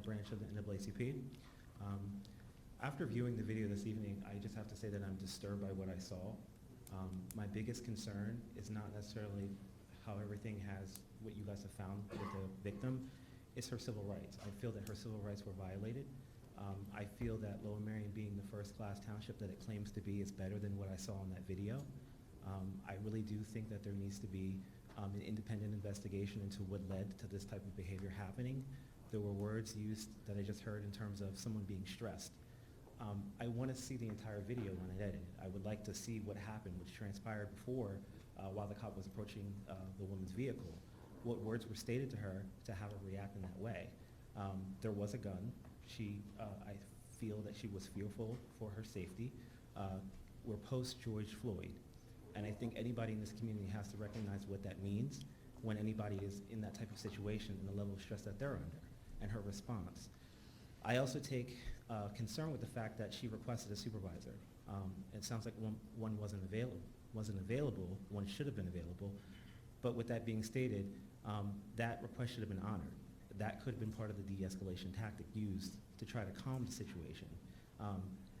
branch of the NAACP. After viewing the video this evening, I just have to say that I'm disturbed by what I saw. My biggest concern is not necessarily how everything what you guys have found with the victim, it's her civil rights. I feel that her civil rights were violated. I feel that Lower Merion, being the first-class township that it claims to be, is better than what I saw in that video. I really do think that there needs to be an independent investigation into what led to this type of behavior happening. There were words used that I just heard in terms of someone being stressed. I want to see the entire video when I edit it. I would like to see what happened, which transpired before, while the cop was approaching the woman's vehicle. What words were stated to her to have her react in that way. There was a gun. I feel that she was fearful for her safety. We're post-George Floyd, and I think anybody in this community has to recognize what that means when anybody is in that type of situation and the level of stress that they're under, and her response. I also take concern with the fact that she requested a supervisor. It sounds like one wasn't available, one should have been available, but with that being stated, that request should have been honored. That could have been part of the de-escalation tactic used to try to calm the situation.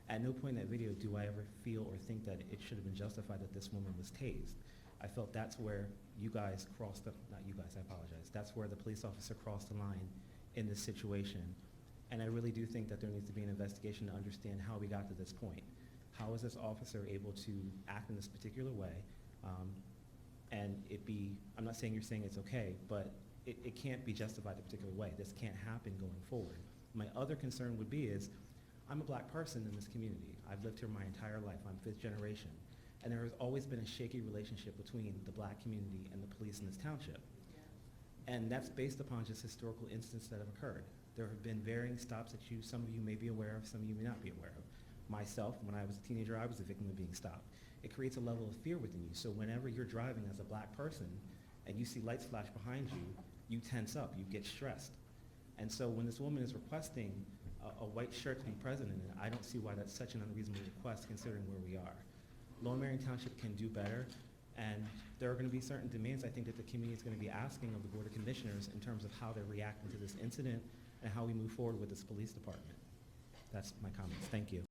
At no point in that video do I ever feel or think that it should have been justified that this woman was tased. I felt that's where you guys crossed the, not you guys, I apologize, that's where the police officer crossed the line in this situation. And I really do think that there needs to be an investigation to understand how we got to this point. How is this officer able to act in this particular way? And I'm not saying you're saying it's okay, but it can't be justified a particular way. This can't happen going forward. My other concern would be is, I'm a black person in this community. I've lived here my entire life. I'm 5th generation. And there has always been a shaky relationship between the black community and the police in this township. And that's based upon just historical incidents that have occurred. There have been varying stops that some of you may be aware of, some of you may not be aware of. Myself, when I was a teenager, I was a victim of being stopped. It creates a level of fear within you. So whenever you're driving as a black person and you see lights flash behind you, you tense up, you get stressed. And so when this woman is requesting a white shirt to be present in it, I don't see why that's such an unreasonable request considering where we are. Lower Merion Township can do better, and there are going to be certain demands I think that the community is going to be asking of the Board of Commissioners in terms of how they're reacting to this incident and how we move forward with this police department. That's my comments. Thank you.